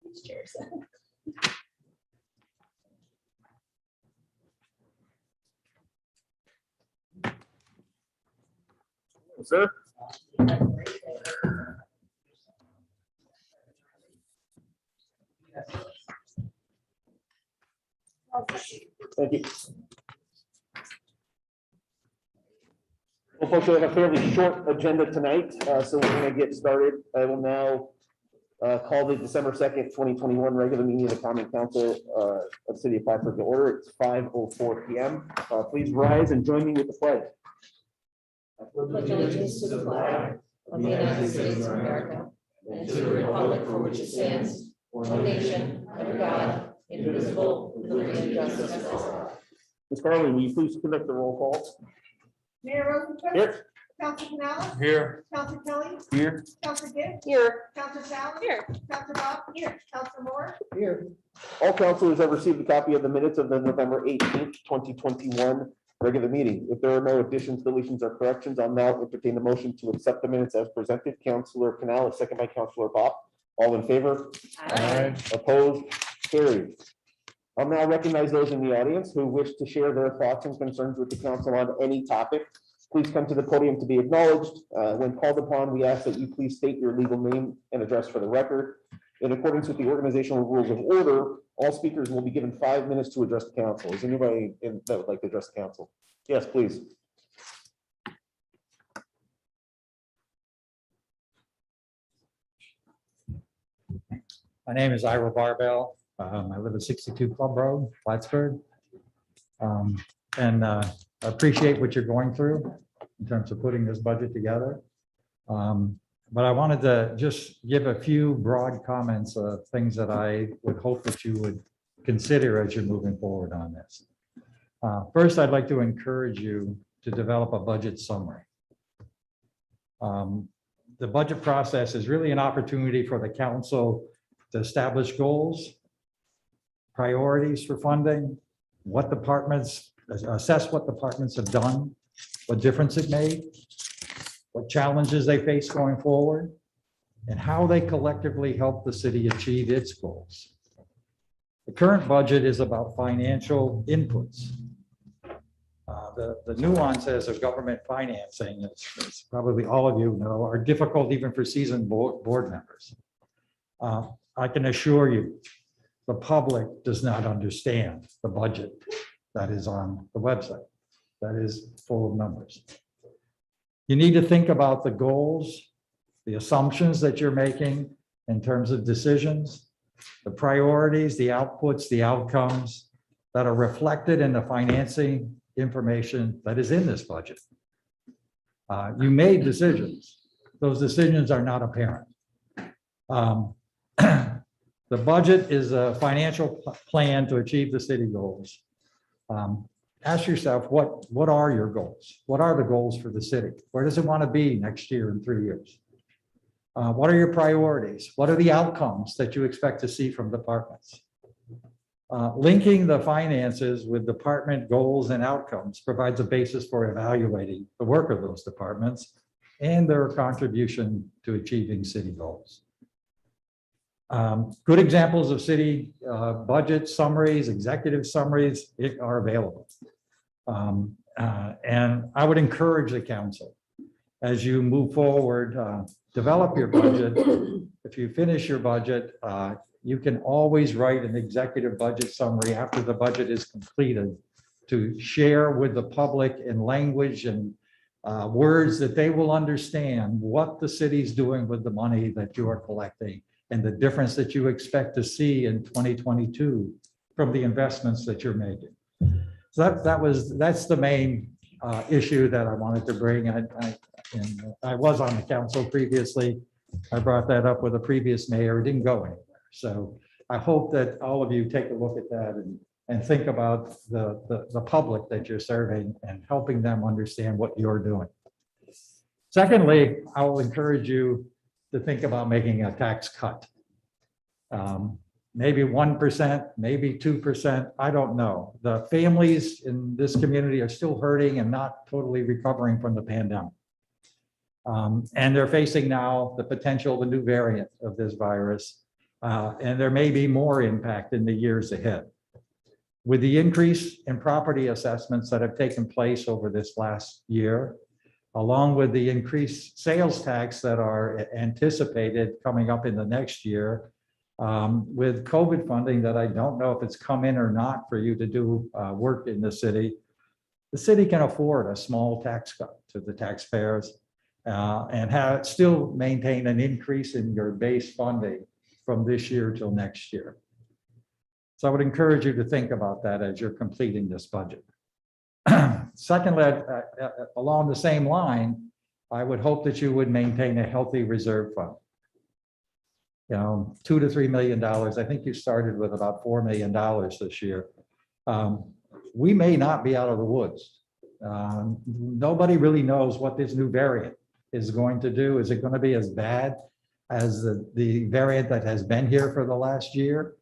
these chairs. Sir? Thank you. Unfortunately, we have a fairly short agenda tonight, so we're going to get started. I will now call the December 2nd, 2021 regular meeting of the Common Council of City of Plattsburgh to order. It's 5:04 p.m. Please rise and join me with the pledge. I pledge allegiance to the flag of the United States of America and to the republic for which it stands, one nation, under God, indivisible, with liberty and justice for all. Ms. Carly, will you please conduct the roll call? Mayor Rosenquist. Here. Council Canales. Here. Council Kelly. Here. Council Gibbs. Here. Council Sal. Here. Council Bob. Here. Council Moore. Here. All councilors have received a copy of the minutes of the November 18th, 2021 regular meeting. If there are no additions, deletions, or corrections, I'll now entertain the motion to accept the minutes as presented. Councilor Canales, second by Councilor Bob. All in favor? Aye. Opposed? Carried. I'll now recognize those in the audience who wish to share their thoughts and concerns with the council on any topic. Please come to the podium to be acknowledged. When called upon, we ask that you please state your legal name and address for the record. In accordance with the organizational rules of order, all speakers will be given 5 minutes to address the council. Is anybody that would like to address the council? Yes, please. My name is Ira Barbell. I live at 62 Club Road, Plattsburgh. I appreciate what you're going through in terms of putting this budget together. But I wanted to just give a few broad comments of things that I would hope that you would consider as you're moving forward on this. First, I'd like to encourage you to develop a budget summary. The budget process is really an opportunity for the council to establish goals, priorities for funding, what departments, assess what departments have done, what difference it made, what challenges they face going forward, and how they collectively help the city achieve its goals. The current budget is about financial inputs. The nuances of government financing, as probably all of you know, are difficult even for seasoned board members. I can assure you, the public does not understand the budget that is on the website. That is full of numbers. You need to think about the goals, the assumptions that you're making in terms of decisions, the priorities, the outputs, the outcomes that are reflected in the financing information that is in this budget. You made decisions. Those decisions are not apparent. The budget is a financial plan to achieve the city goals. Ask yourself, what are your goals? What are the goals for the city? Where does it want to be next year in 3 years? What are your priorities? What are the outcomes that you expect to see from departments? Linking the finances with department goals and outcomes provides a basis for evaluating the work of those departments and their contribution to achieving city goals. Good examples of city budget summaries, executive summaries are available. And I would encourage the council, as you move forward, develop your budget. If you finish your budget, you can always write an executive budget summary after the budget is completed to share with the public in language and words that they will understand what the city's doing with the money that you are collecting and the difference that you expect to see in 2022 from the investments that you're making. So that's the main issue that I wanted to bring. I was on the council previously. I brought that up with a previous mayor. It didn't go anywhere. So I hope that all of you take a look at that and think about the public that you're serving and helping them understand what you're doing. Secondly, I will encourage you to think about making a tax cut. Maybe 1%, maybe 2%, I don't know. The families in this community are still hurting and not totally recovering from the pandemic. And they're facing now the potential of a new variant of this virus And there may be more impact in the years ahead. With the increase in property assessments that have taken place over this last year, along with the increased sales tax that are anticipated coming up in the next year, with COVID funding that I don't know if it's come in or not for you to do work in the city can afford a small tax cut to the taxpayers and still maintain an increase in your base funding from this year till next year. So I would encourage you to think about that as you're completing this budget. Secondly, along the same line, I would hope that you would maintain a healthy reserve fund. You know, $2 to $3 million. I think you started with about $4 million this year. We may not be out of the woods. Nobody really knows what this new variant is going to do. Is it going to be as bad as the variant that has been here for the last year?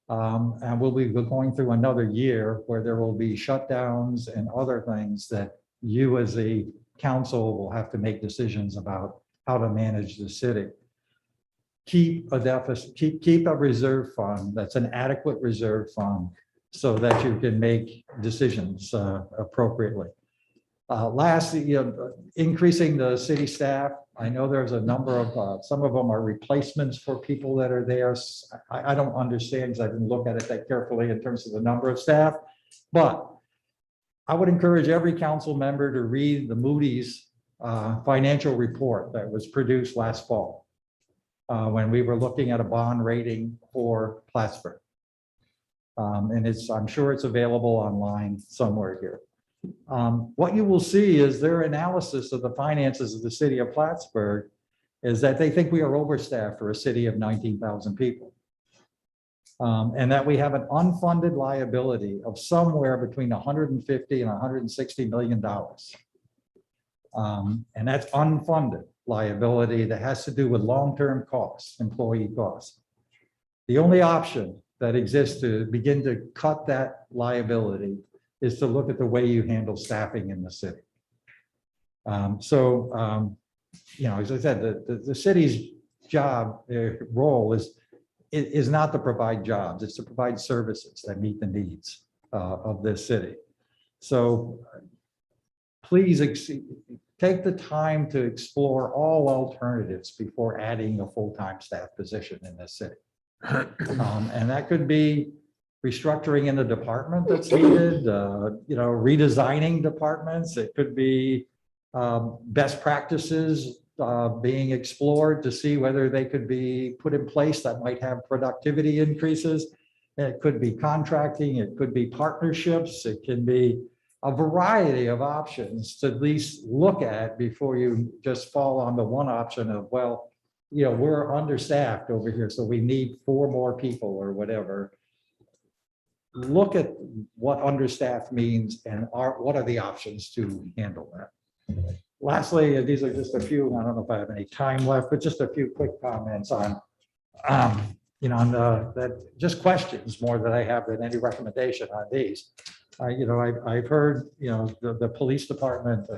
And we'll be going through another year where there will be shutdowns and other things that you as a council will have to make decisions about how to manage the city. Keep a deficit, keep a reserve fund that's an adequate reserve fund so that you can make decisions appropriately. Lastly, increasing the city staff. I know there's a number of, some of them are replacements for people that are there. I don't understand because I didn't look at it that carefully in terms of the number of staff, but I would encourage every council member to read the Moody's financial report that was produced last fall when we were looking at a bond rating for Plattsburgh. And I'm sure it's available online somewhere here. What you will see is their analysis of the finances of the city of Plattsburgh is that they think we are overstaffed for a city of 19,000 people. And that we have an unfunded liability of somewhere between 150 and 160 million dollars. And that's unfunded liability that has to do with long-term costs, employee costs. The only option that exists to begin to cut that liability is to look at the way you handle staffing in the city. You know, as I said, the city's job, role is not to provide jobs, it's to provide services that meet the needs of this city. So please take the time to explore all alternatives before adding a full-time staff position in this city. And that could be restructuring in the department that's needed, you know, redesigning departments. It could be best practices being explored to see whether they could be put in place that might have productivity increases. It could be contracting, it could be partnerships, it can be a variety of options to at least look at before you just fall on the one option of, well, you know, we're understaffed over here, so we need 4 more people or whatever. Look at what understaffed means and what are the options to handle that. Lastly, these are just a few, I don't know if I have any time left, but just a few quick comments on, you know, on that, just questions more than I have than any recommendation on these. You know, I've heard, you know, the police department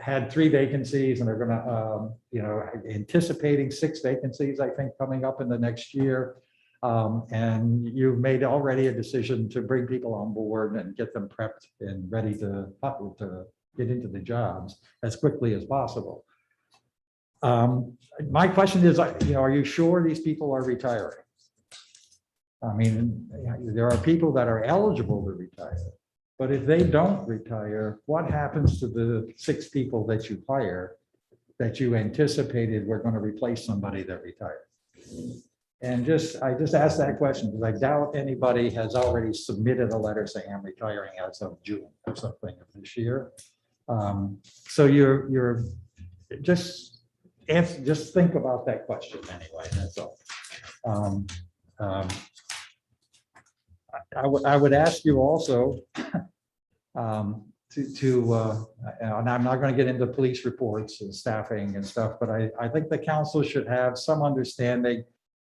had 3 vacancies and they're gonna, you know, anticipating 6 vacancies, I think, coming up in the next year. And you've made already a decision to bring people on board and get them prepped and ready to get into the jobs as quickly as possible. My question is, you know, are you sure these people are retiring? I mean, there are people that are eligible to retire, but if they don't retire, what happens to the 6 people that you hire that you anticipated were going to replace somebody that retired? And I just asked that question because I doubt anybody has already submitted a letter saying I'm retiring as of June or something of this year. So you're just think about that question anyway. That's all. I would ask you also and I'm not going to get into police reports and staffing and stuff, but I think the council should have some understanding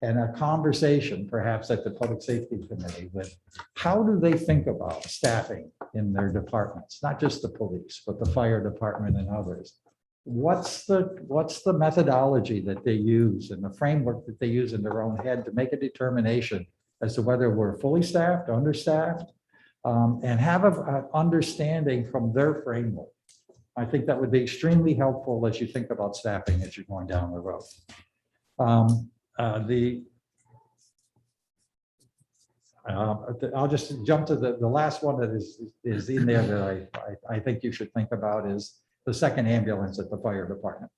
and a conversation perhaps at the Public Safety Committee with how do they think about staffing in their departments, not just the police, but the fire department and others. what's the methodology that they use and the framework that they use in their own head to make a determination as to whether we're fully staffed, understaffed, and have an understanding from their framework. I think that would be extremely helpful as you think about staffing as you're going down the road. I'll just jump to the last one that is in there that I think you should think about is the second ambulance at the fire department.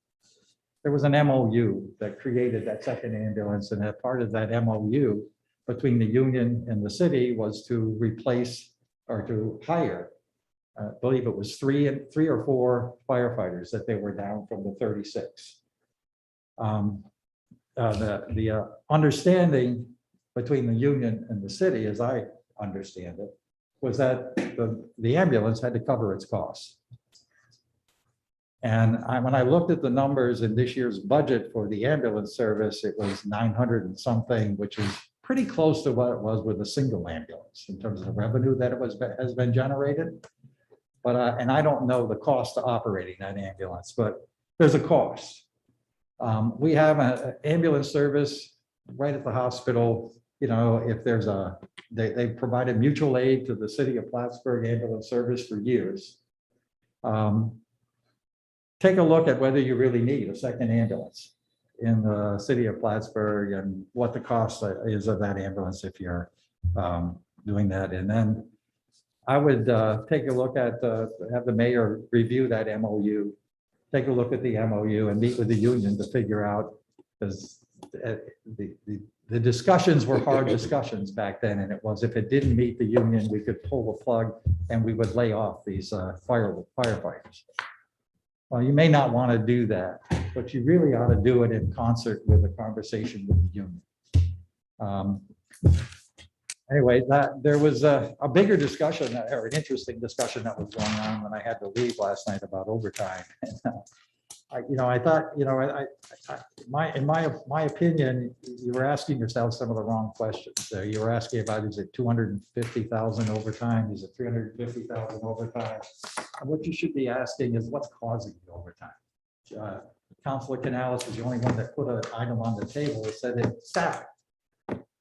There was an MOU that created that second ambulance, and that part of that MOU between the union and the city was to replace or to hire, I believe it was three or four firefighters that they were down from the 36. The understanding between the union and the city, as I understand it, was that the ambulance had to cover its costs. And when I looked at the numbers in this year's budget for the ambulance service, it was 900 and something, which is pretty close to what it was with a single ambulance in terms of the revenue that has been generated. But and I don't know the cost of operating that ambulance, but there's a cost. We have an ambulance service right at the hospital. You know, if there's they provided mutual aid to the city of Plattsburgh ambulance service for years. Take a look at whether you really need a second ambulance in the city of Plattsburgh and what the cost is of that ambulance if you're doing that. And then I would take a look at, have the mayor review that MOU, take a look at the MOU and meet with the union to figure out, because the discussions were hard discussions back then. And it was, if it didn't meet the union, we could pull the plug and we would lay off these firefighters. Well, you may not want to do that, but you really ought to do it in concert with a conversation with the union. Anyway, there was a bigger discussion or an interesting discussion that was going on when I had to leave last night about overtime. And, I thought, in my opinion, you were asking yourself some of the wrong questions. You were asking about, is it 250,000 overtime? Is it 350,000 overtime? And what you should be asking is what's causing the overtime? Councilor Canales was the only one that put an item on the table that said it's staffing.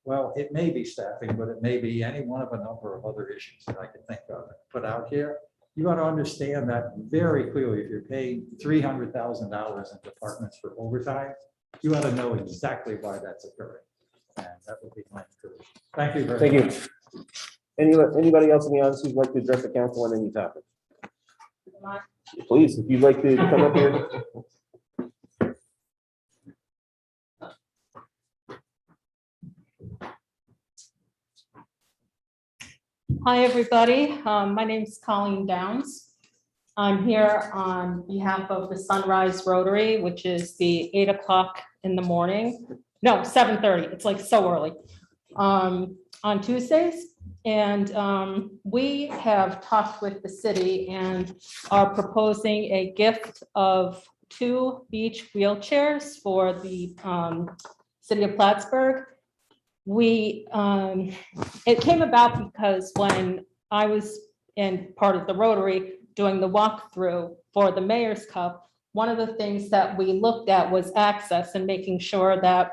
Well, it may be staffing, but it may be any one of a number of other issues that I can think of and put out here. You got to understand that very clearly. If you're paying $300,000 in departments for overtime, you ought to know exactly why that's occurring. And that would be my encouragement. Thank you very much. Thank you. Anybody else in the audience who'd like to address the council on any topic? Please, if you'd like to come up here. Hi, everybody. My name is Colleen Downs. I'm here on behalf of the Sunrise Rotary, which is the 8 o'clock in the morning. No, 7:30. It's like so early on Tuesdays. And we have talked with the city and are proposing a gift of 2 beach wheelchairs for the city of Plattsburgh. It came about because when I was in part of the Rotary doing the walkthrough for the Mayor's Cup, one of the things that we looked at was access and making sure that,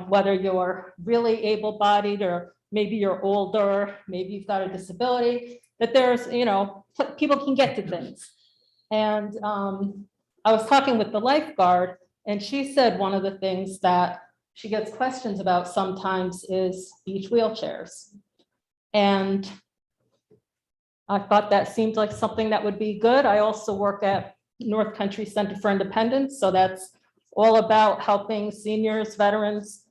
whether you're really able-bodied or maybe you're older, maybe you've got a disability, that there's, people can get to things. And I was talking with the lifeguard and she said one of the things that she gets questions about sometimes is beach wheelchairs. And I thought that seemed like something that would be good. I also work at North Country Center for Independence. So that's all about helping seniors, veterans,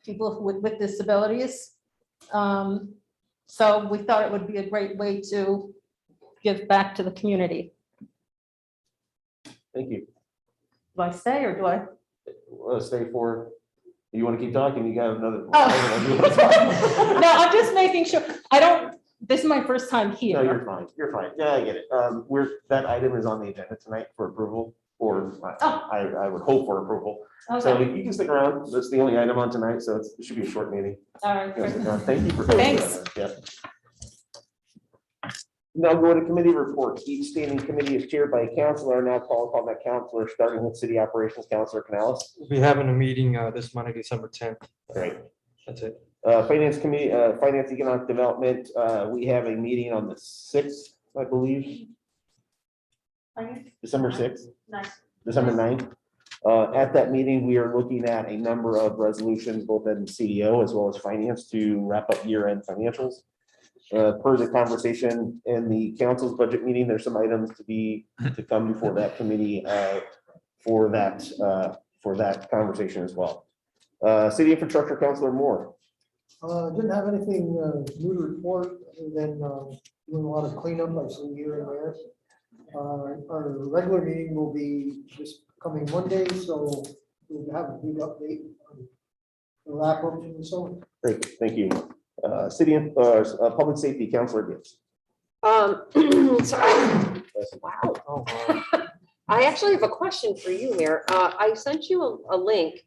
people with disabilities. So we thought it would be a great way to give back to the community. Thank you. Do I stay or do I? Stay for. You want to keep talking? You got another. Oh. No, I'm just making sure. This is my first time here. No, you're fine. You're fine. Yeah, I get it. That item is on the agenda tonight for approval, or I would hope for approval. Okay. So you can stick around. That's the only item on tonight, so it should be a short meeting. All right. Thank you for. Thanks. Yeah. Now go to committee reports. Each standing committee is chaired by a counselor. Now call upon that counselor, starting with City Operations Counselor Canales. We'll be having a meeting this Monday, December 10th. Great. That's it. Finance Committee, Finance Economic Development, we have a meeting on the 6th, I believe, December 6th, Nice. December 9th. At that meeting, we are looking at a number of resolutions, both in CDO as well as finance, to wrap up year-end financials. Per the conversation in the council's budget meeting, there's some items to come before that committee for that conversation as well. City Infrastructure Councilor Moore. Didn't have anything new to report other than doing a lot of cleanup I've seen here and there. Our regular meeting will be this coming Monday, so we'll have a big update on the wrap up and so on. Great, thank you. City and Public Safety Councilor Gibbs. Sorry. Wow. Oh, wow. I actually have a question for you, Mayor. I sent you a link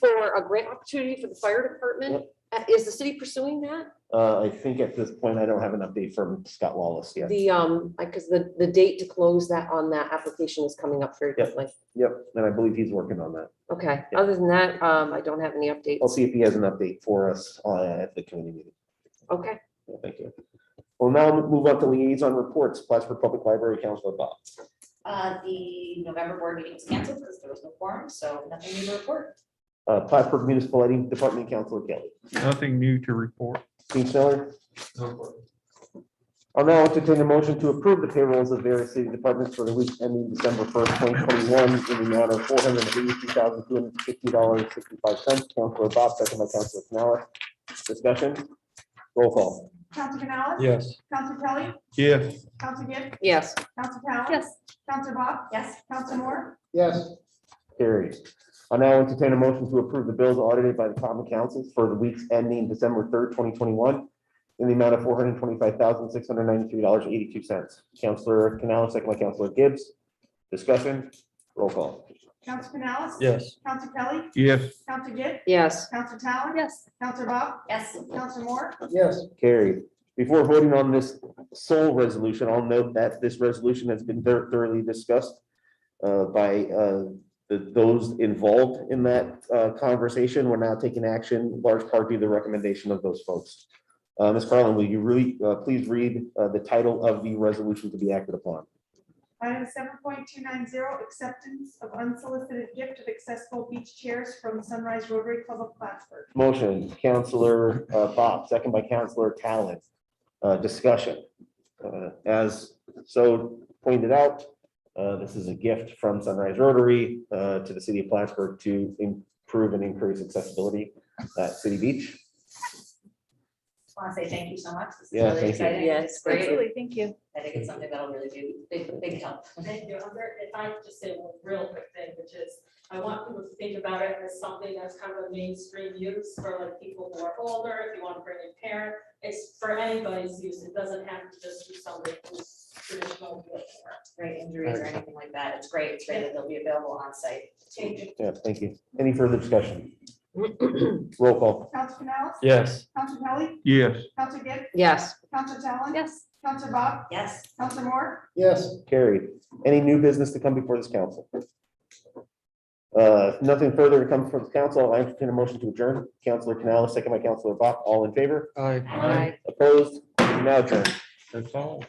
for a grant opportunity for the fire department. Is the city pursuing that? I think at this point, I don't have an update from Scott Wallace yet. Because the date to close that on that application is coming up very quickly. Yep, and I believe he's working on that. Okay, Yeah. other than that, I don't have any I'll updates. see if he has an update for us at the committee meeting. Okay, Yeah, thank you. We'll now move on to liaison reports. Plattsburgh Public Library, Councilor Bob. The November board meeting was canceled because there was no quorum, so nothing new to report. Plattsburgh Municipal Lighting Department, Councilor Kelly. Nothing new to report. Dean Sneller. I'll now entertain a motion to approve the payrolls of various city departments for the week ending December 1st, 2021 in the amount of $482,250.65. Councilor Bob, second by Councilor Canales. Discussion. Roll call. Council Canales? Yes. Council Kelly? Yes. Council Gibbs? yes, Council Talon? Yes. Council Bob? Yes. Council Moore? Yes, Carried. I'll now entertain a motion to approve the bills audited by the common councils for the weeks ending December 3rd, 2021 in the amount of $425,693.82. Councilor Canales, second by Councilor Gibbs. Discussion. Roll call. Council Canales? Yes. Council Kelly? Yes. Council Gibbs? yes, Council Talon? Yes. Council Bob? Yes. Council Moore? yes, Carried. Before voting on this sole resolution, I'll note that this resolution has been thoroughly discussed by those involved in that conversation. We're now taking action, large part due to the recommendation of those folks. Ms. Carlin, will you please read the title of the resolution to be acted upon? Item 7.290, acceptance of unsolicited gift of accessible beach chairs from Sunrise Rotary Club of Plattsburgh. Motion, Councilor Bob, second by Councilor Talon. Discussion. As so pointed out, this is a gift from Sunrise Rotary to the city of Plattsburgh to improve and increase accessibility at City Beach. Just want to say thank you so much. This is Yeah, really thank you. exciting. Yes, It's great. Absolutely, thank you. I think it's something that'll really do big help. Thank you. If I could just say one real quick thing, which is, I want people to think about it as something that's kind of a mainstream use for like people who are older, if you want to bring a parent, it's for anybody's use. It doesn't have to just be somebody who's traditional wheelchair. Great injuries or anything like that. It's great. It's great that they'll be available on site. Thank you. Yeah, thank you. Any further discussion? Roll call. Council Canales? Yes. Council Kelly? Yes. Council Gibbs? yes, Council Talon? Yes. Council Bob? Yes. Council Moore? yes. Carried. Any new business to come before this council? Nothing further to come before the council. I entertain a motion to adjourn. Councilor Canales, second by Councilor Bach. All in favor? Aye. aye. Opposed? Now adjourned. That's all.